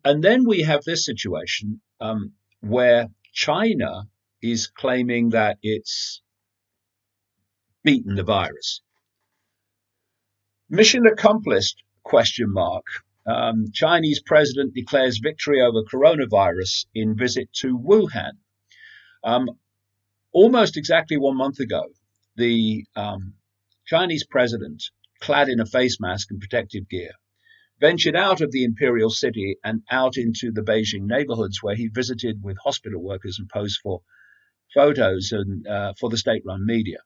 And then we have this situation where China is claiming that it's beaten the virus. Mission accomplished? Question mark. Chinese president declares victory over coronavirus in visit to Wuhan. Um, Almost exactly 1 month ago, the Chinese president, clad in a face mask and protective gear, ventured out of the imperial city and out into the Beijing neighborhoods, where he visited with hospital workers and posed for photos and for the state-run media.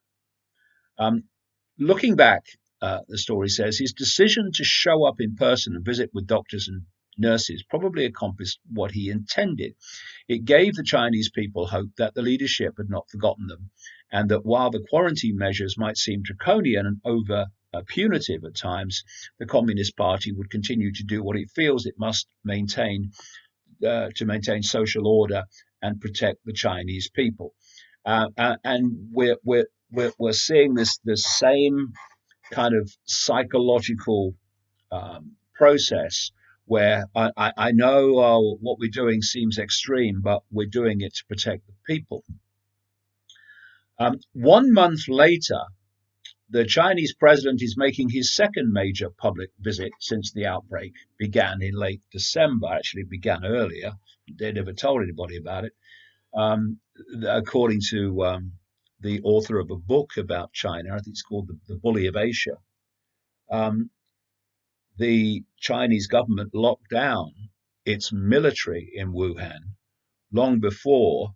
Looking back, the story says, his decision to show up in person and visit with doctors and nurses probably accomplished what he intended. It gave the Chinese people hope that the leadership had not forgotten them, and that while the quarantine measures might seem draconian and over punitive at times, the Communist Party would continue to do what it feels it must maintain to maintain social order and protect the Chinese people. And we're seeing this same kind of psychological process where I know what we're doing seems extreme, but we're doing it to protect the people. 1 month later, the Chinese president is making his second major public visit since the outbreak began in late December. Actually, it began earlier. They never told anybody about it. According to the author of a book about China, I think it's called The Bully of Asia, the Chinese government locked down its military in Wuhan long before,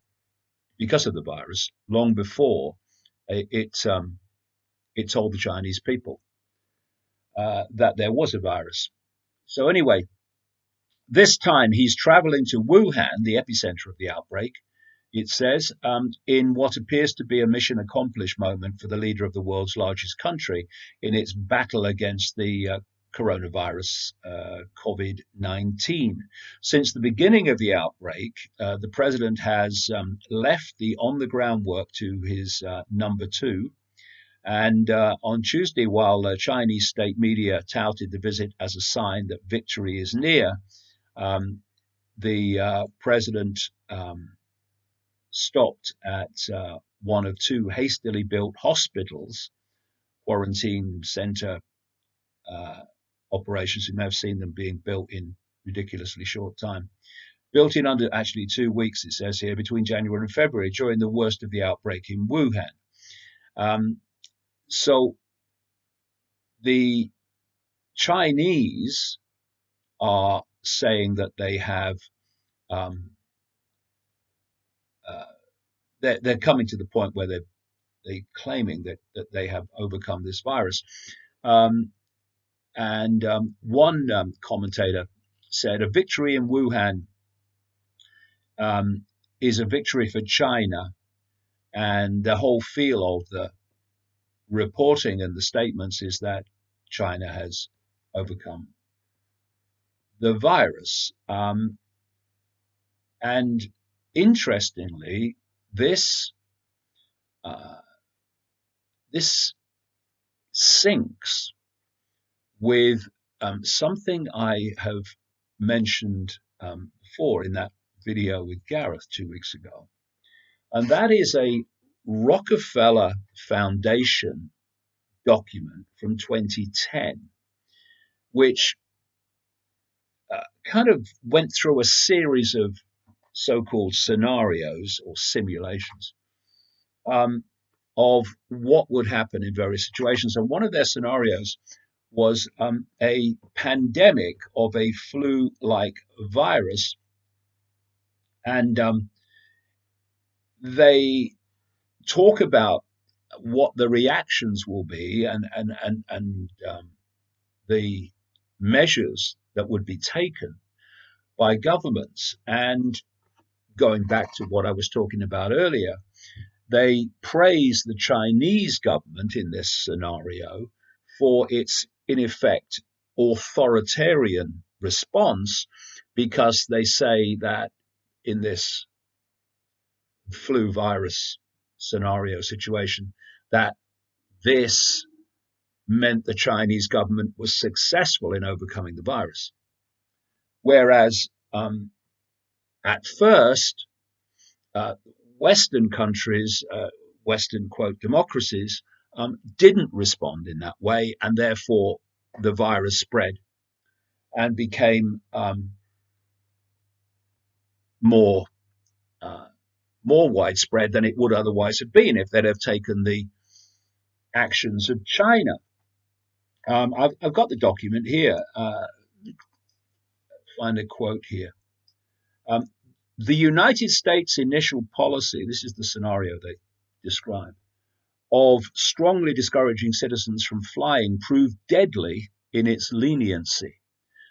because of the virus, long before it told the Chinese people that there was a virus. So anyway, this time he's traveling to Wuhan, the epicenter of the outbreak, it says, in what appears to be a mission accomplished moment for the leader of the world's largest country in its battle against the coronavirus, COVID-19. Since the beginning of the outbreak, the president has left the on-the-ground work to his number two. And on Tuesday, while Chinese state media touted the visit as a sign that victory is near, the president stopped at one of two hastily built hospitals, quarantine center operations. You may have seen them being built in ridiculously short time. Built in under actually 2 weeks, it says here, between January and February, during the worst of the outbreak in Wuhan. So the Chinese are saying that they have, they're coming to the point where they're claiming that they have overcome this virus. And one commentator said, a victory in Wuhan is a victory for China, and the whole feel of the reporting and the statements is that China has overcome the virus. And interestingly, this syncs with something I have mentioned before in that video with Gareth 2 weeks ago, and that is a Rockefeller Foundation document from 2010, which kind of went through a series of so-called scenarios or simulations of what would happen in various situations. And one of their scenarios was a pandemic of a flu-like virus. And they talk about what the reactions will be and the measures that would be taken by governments. And going back to what I was talking about earlier, they praise the Chinese government in this scenario for its, in effect, authoritarian response, because they say that in this flu virus scenario situation, that this meant the Chinese government was successful in overcoming the virus. Whereas Um, at first, uh, Western countries, Western quote democracies, didn't respond in that way, and therefore the virus spread and became more uh, more widespread than it would otherwise have been if they'd have taken the actions of China. I've got the document here. Find a quote here. Um, the United States' initial policy, this is the scenario they describe, of strongly discouraging citizens from flying proved deadly in its leniency,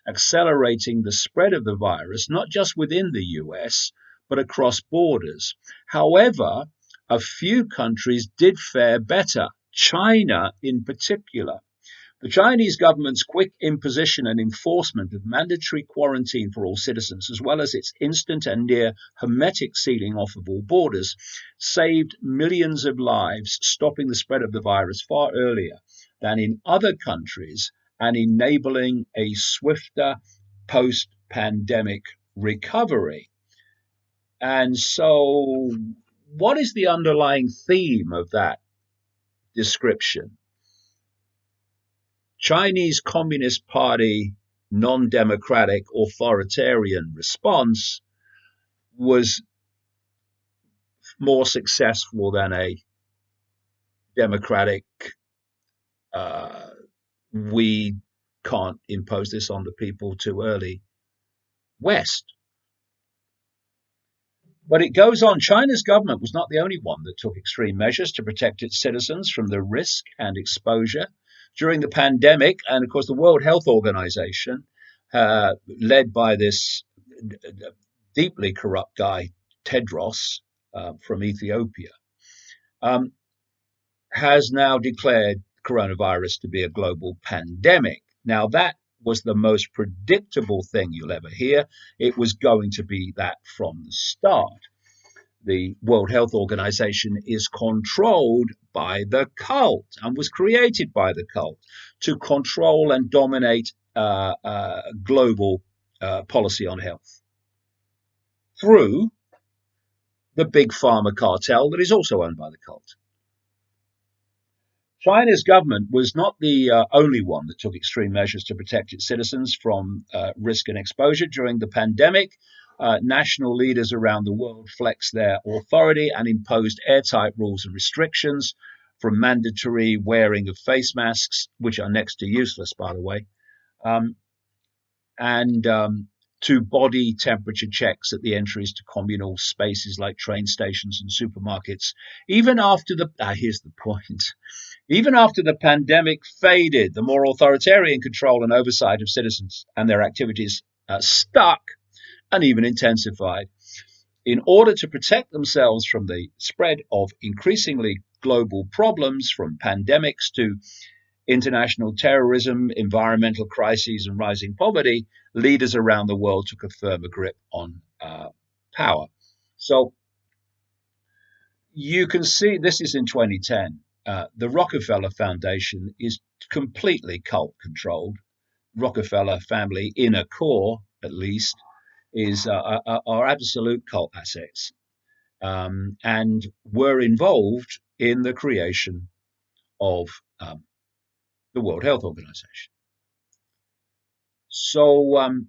accelerating the spread of the virus not just within the US, but across borders. However, a few countries did fare better, China in particular. The Chinese government's quick imposition and enforcement of mandatory quarantine for all citizens, as well as its instant and near hermetic sealing off of all borders, saved millions of lives, stopping the spread of the virus far earlier than in other countries and enabling a swifter post pandemic recovery. And so, what is the underlying theme of that description? Chinese Communist Party non-democratic authoritarian response was more successful than a democratic uh, we can't impose this on the people too early West. But it goes on. China's government was not the only one that took extreme measures to protect its citizens from the risk and exposure during the pandemic. And of course, the World Health Organization, led by this deeply corrupt guy, Tedros, from Ethiopia, um, has now declared coronavirus to be a global pandemic. Now, that was the most predictable thing you'll ever hear. It was going to be that from the start. The World Health Organization is controlled by the cult and was created by the cult to control and dominate global policy on health through the big pharma cartel that is also owned by the cult. China's government was not the only one that took extreme measures to protect its citizens from risk and exposure during the pandemic. National leaders around the world flexed their authority and imposed airtight rules and restrictions, from mandatory wearing of face masks, which are next to useless, by the way, um, and to body temperature checks at the entries to communal spaces like train stations and supermarkets. Even after here's the point. Even after the pandemic faded, the more authoritarian control and oversight of citizens and their activities stuck and even intensified. In order to protect themselves from the spread of increasingly global problems, from pandemics to international terrorism, environmental crises, and rising poverty, leaders around the world took a firmer grip on power. So you can see this is in 2010. The Rockefeller Foundation is completely cult controlled. Rockefeller family inner core, at least, is are absolute cult assets, and were involved in the creation of the World Health Organization. So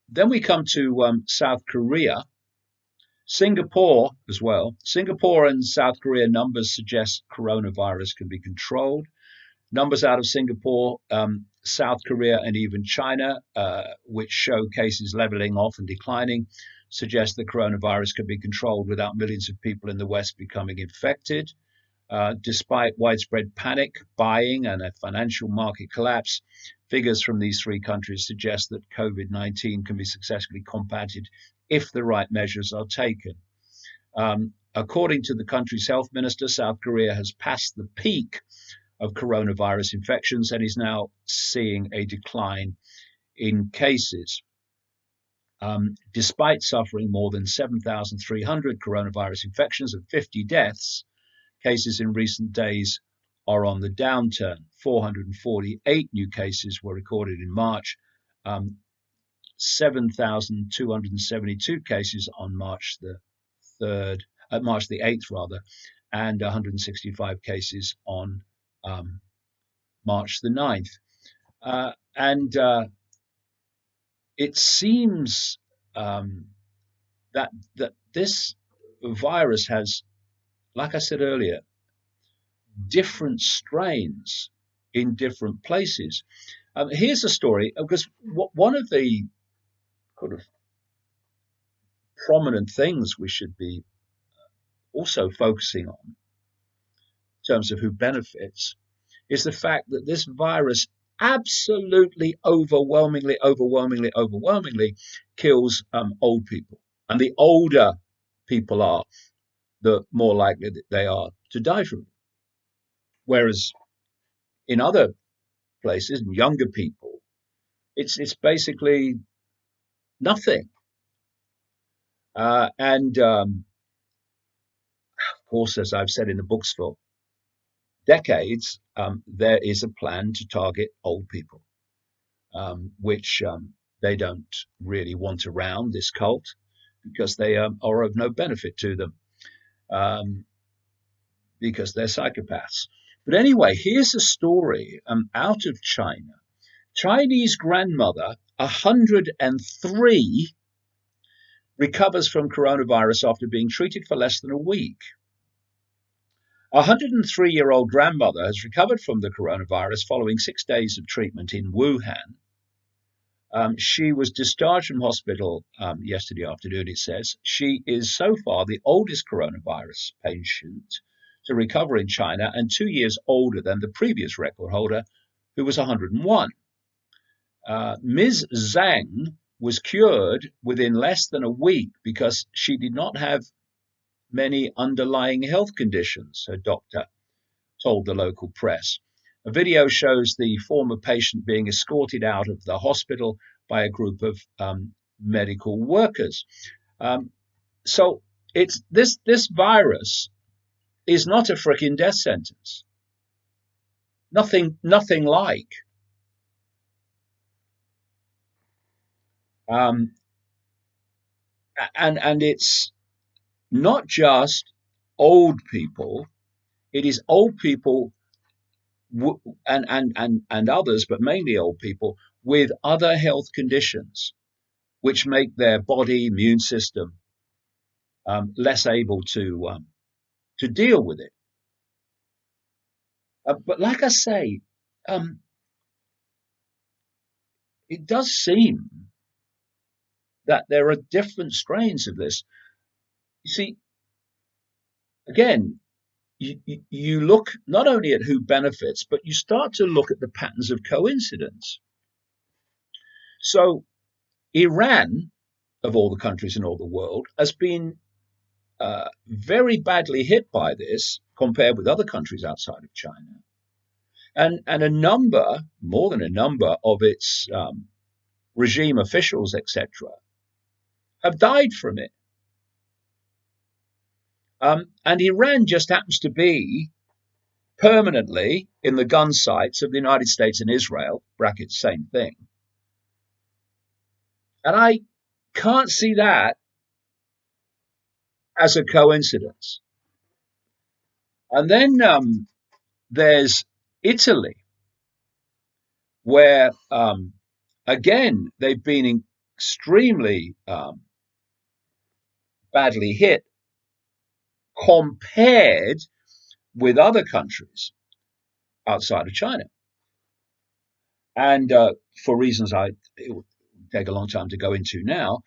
then we come to South Korea, Singapore as well. Singapore and South Korea numbers suggest coronavirus can be controlled. Numbers out of Singapore, South Korea, and even China, which show cases leveling off and declining, suggest that coronavirus can be controlled without millions of people in the West becoming infected. Despite widespread panic buying and a financial market collapse, figures from these three countries suggest that COVID-19 can be successfully combated if the right measures are taken. According to the country's health minister, South Korea has passed the peak of coronavirus infections and is now seeing a decline in cases. Despite suffering more than 7,300 coronavirus infections and 50 deaths, cases in recent days are on the downturn. 448 new cases were recorded in March, 7,272 cases on March the 3rd, March the 8th rather, and 165 cases on March the 9th. And it seems that this virus has, like I said earlier, different strains in different places. Here's a story, because one of the kind of prominent things we should be also focusing on in terms of who benefits is the fact that this virus absolutely overwhelmingly kills old people. And the older people are, the more likely that they are to die from it. Whereas in other places, younger people, it's basically nothing. And of course, as I've said in the books for decades, there is a plan to target old people, which they don't really want around this cult because they are of no benefit to them, because they're psychopaths. But anyway, here's a story out of China. Chinese grandmother, 103, recovers from coronavirus after being treated for less than a week. A 103-year-old grandmother has recovered from the coronavirus following 6 days of treatment in Wuhan. She was discharged from hospital yesterday afternoon, it says. She is so far the oldest coronavirus patient to recover in China and 2 years older than the previous record holder, who was 101. Ms. Zhang was cured within less than a week because she did not have many underlying health conditions, her doctor told the local press. A video shows the former patient being escorted out of the hospital by a group of medical workers. So it's this virus is not a freaking death sentence. Nothing like. And it's not just old people. It is old people and others, but mainly old people with other health conditions, which make their body immune system less able to deal with it. But like I say, it does seem that there are different strains of this. You see, again, you look not only at who benefits, but you start to look at the patterns of coincidence. So Iran, of all the countries in all the world, has been very badly hit by this compared with other countries outside of China. And a number, more than a number, of its regime officials, etc., have died from it. And Iran just happens to be permanently in the gun sights of the United States and Israel, brackets, same thing. And I can't see that as a coincidence. And then there's Italy, where, again, they've been extremely badly hit compared with other countries outside of China. And for reasons it will take a long time to go into now,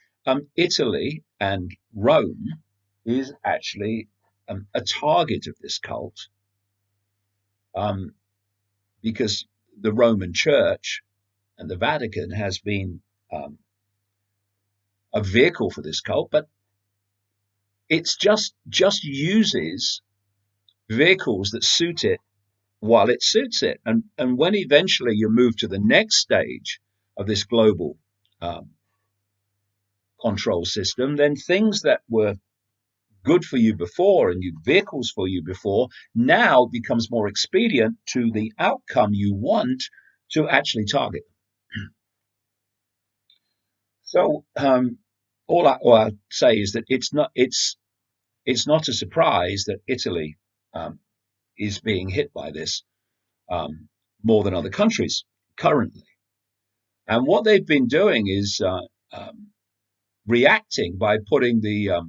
Italy and Rome is actually a target of this cult, because the Roman Church and the Vatican has been a vehicle for this cult, but it's just uses vehicles that suit it while it suits it. And when eventually you move to the next stage of this global control system, then things that were good for you before and new vehicles for you before now becomes more expedient to the outcome you want to actually target. So all I say is that it's not a surprise that Italy um, is being hit by this um, more than other countries currently. And what they've been doing is reacting by putting the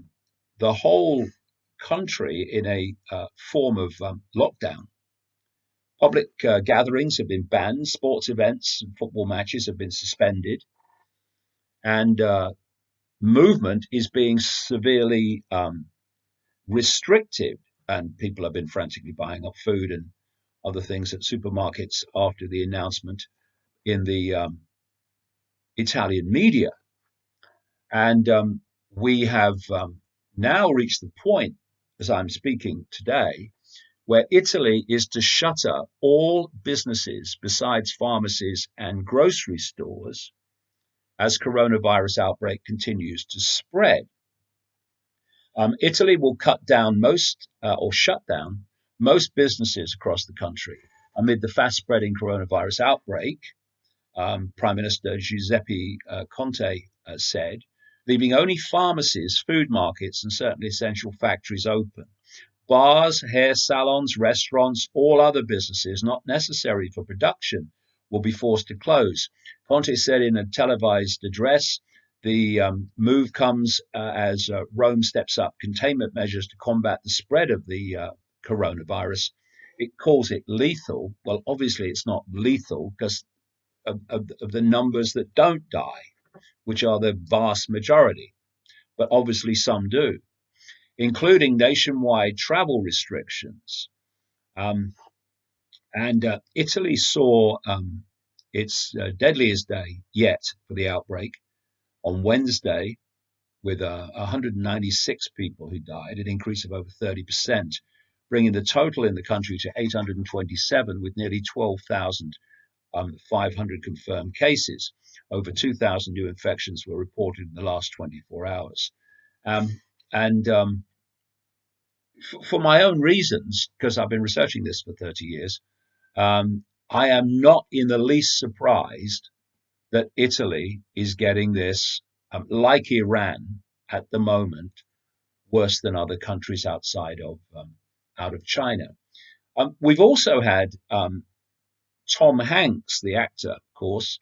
whole country in a form of lockdown. Public gatherings have been banned, sports events and football matches have been suspended, and movement is being severely restricted. And people have been frantically buying up food and other things at supermarkets after the announcement in the Italian media. And we have now reached the point, as I'm speaking today, where Italy is to shutter all businesses besides pharmacies and grocery stores as coronavirus outbreak continues to spread. Italy will cut down most or shut down most businesses across the country amid the fast spreading coronavirus outbreak. Prime Minister Giuseppe Conte said, leaving only pharmacies, food markets, and certain essential factories open. Bars, hair salons, restaurants, all other businesses not necessary for production will be forced to close. Conte said in a televised address, the move comes as Rome steps up containment measures to combat the spread of the coronavirus. It calls it lethal. Well, obviously, it's not lethal because of the numbers that don't die, which are the vast majority, but obviously some do, including nationwide travel restrictions. Um, and Italy saw its deadliest day yet for the outbreak on Wednesday, with 196 people who died, an increase of over 30%, bringing the total in the country to 827, with nearly 12,000 500 confirmed cases. Over 2,000 new infections were reported in the last 24 hours. Um, and For my own reasons, because I've been researching this for 30 years, I am not in the least surprised that Italy is getting this, like Iran at the moment, worse than other countries outside of out of China. We've also had Tom Hanks, the actor, of course,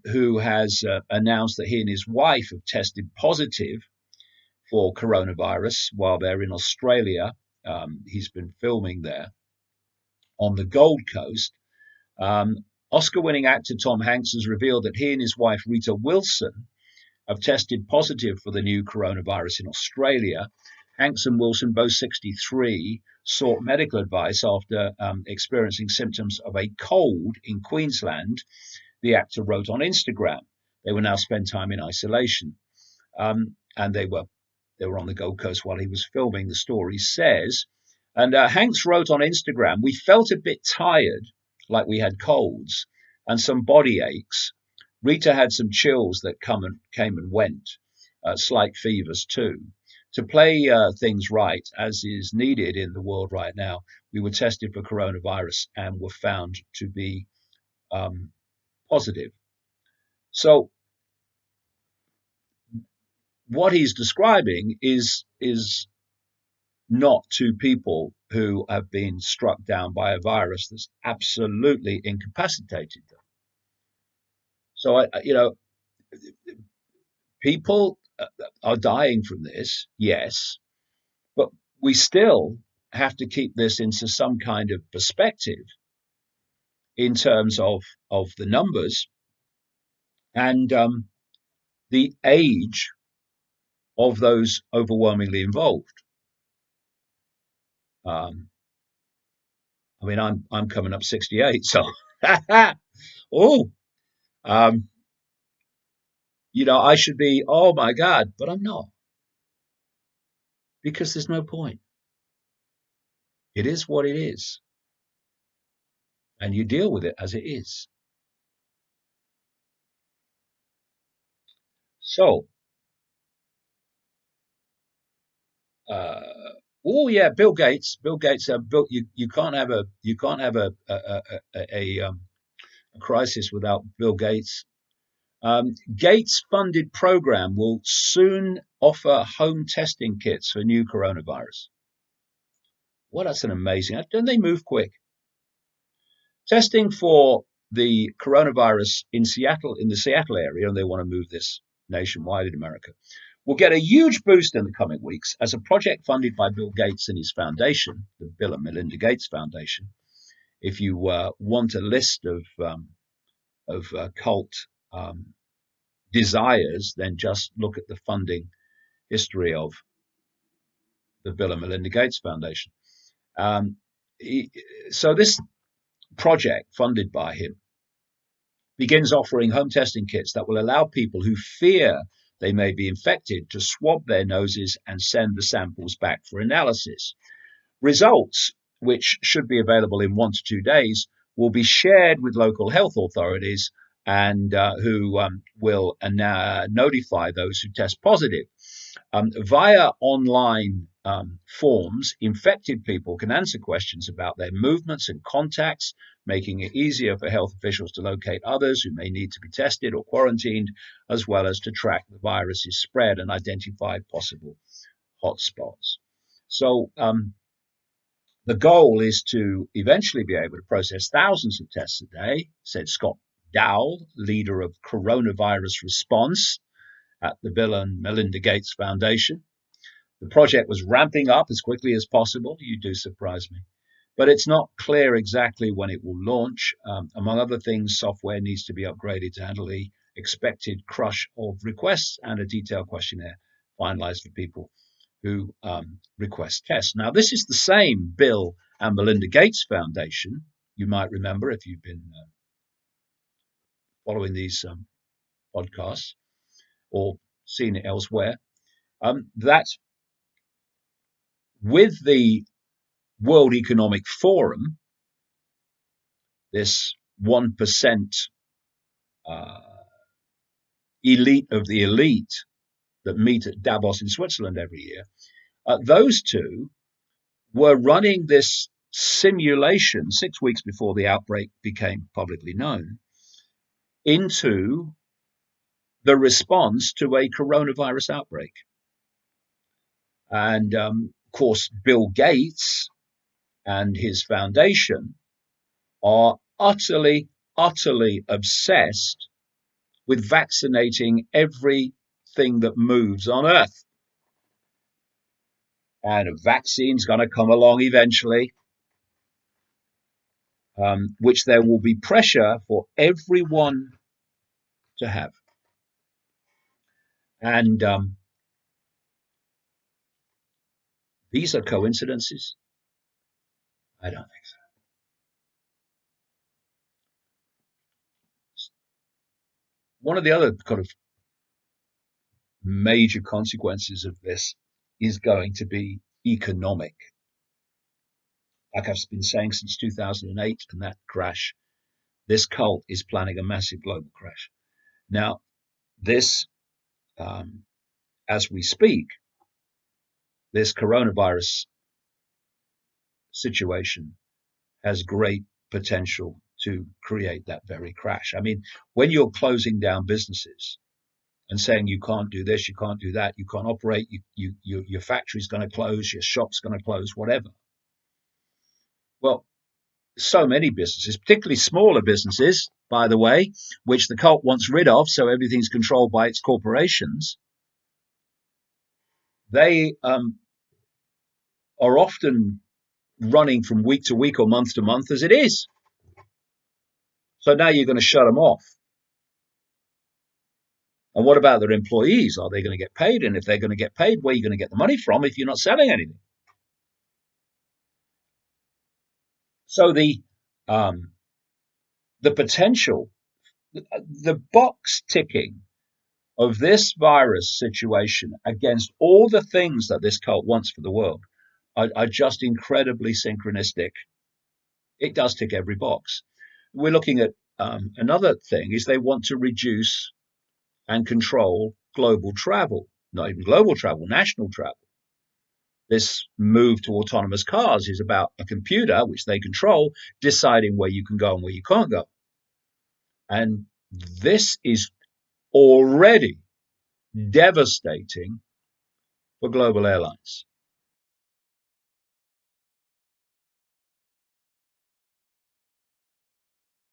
who has announced that he and his wife have tested positive for coronavirus while they're in Australia. He's been filming there on the Gold Coast. Um, Oscar winning actor Tom Hanks has revealed that he and his wife, Rita Wilson, have tested positive for the new coronavirus in Australia. Hanks and Wilson, both 63, sought medical advice after experiencing symptoms of a cold in Queensland, the actor wrote on Instagram. They will now spend time in isolation. And they were on the Gold Coast while he was filming, the story says. And Hanks wrote on Instagram, we felt a bit tired, like we had colds and some body aches. Rita had some chills that came and went, slight fevers too. To play things right, as is needed in the world right now, we were tested for coronavirus and were found to be positive. So what he's describing is not two people who have been struck down by a virus that's absolutely incapacitated them. So people are dying from this, yes, but we still have to keep this into some kind of perspective in terms of the numbers and the age of those overwhelmingly involved. Um, I mean, I'm coming up 68, so oh, um, I should be. Oh my God, but I'm not because there's no point. It is what it is, and you deal with it as it is. So, uh, oh yeah, Bill Gates. Bill Gates. Bill, you can't have a crisis without Bill Gates Gates-funded program will soon offer home testing kits for new coronavirus. Well, that's an amazing. Don't they move quick? Testing for the coronavirus in Seattle, in the Seattle area, and they want to move this nationwide in America, will get a huge boost in the coming weeks as a project funded by Bill Gates and his foundation, the Bill and Melinda Gates Foundation. If you want a list of cult desires, then just look at the funding history of the Bill and Melinda Gates Foundation. So this project funded by him begins offering home testing kits that will allow people who fear they may be infected to swab their noses and send the samples back for analysis. Results, which should be available in 1 to 2 days, will be shared with local health authorities and who will notify those who test positive. Via online forms, infected people can answer questions about their movements and contacts, making it easier for health officials to locate others who may need to be tested or quarantined, as well as to track the virus's spread and identify possible hotspots. So the goal is to eventually be able to process thousands of tests a day, said Scott Dowell, leader of coronavirus response at the Bill and Melinda Gates Foundation. The project was ramping up as quickly as possible. You do surprise me. But it's not clear exactly when it will launch. Among other things, software needs to be upgraded to handle the expected crush of requests and a detailed questionnaire finalized for people who request tests. Now, this is the same Bill and Melinda Gates Foundation, you might remember if you've been following these podcasts or seen it elsewhere, that with the World Economic Forum, this 1% elite of the elite that meet at Davos in Switzerland every year, those two were running this simulation 6 weeks before the outbreak became publicly known into the response to a coronavirus outbreak. And of course, Bill Gates and his foundation are utterly obsessed with vaccinating everything that moves on Earth. And a vaccine's going to come along eventually, which there will be pressure for everyone to have. And these are coincidences? I don't think so. One of the other kind of major consequences of this is going to be economic. Like I've been saying since 2008 and that crash, this cult is planning a massive global crash. Now, this, as we speak, this coronavirus situation has great potential to create that very crash. I mean, when you're closing down businesses and saying you can't do this, you can't do that, you can't operate, your factory's going to close, your shop's going to close, whatever. Well, so many businesses, particularly smaller businesses, by the way, which the cult wants rid of, so everything's controlled by its corporations, they are often running from week to week or month to month as it is. So now you're going to shut them off. And what about their employees? Are they going to get paid? And if they're going to get paid, where are you going to get the money from if you're not selling anything? So the potential, the box ticking of this virus situation against all the things that this cult wants for the world are just incredibly synchronistic. It does tick every box. We're looking at another thing is they want to reduce and control global travel, not even global travel, national travel. This move to autonomous cars is about a computer, which they control, deciding where you can go and where you can't go. And this is already devastating for global airlines.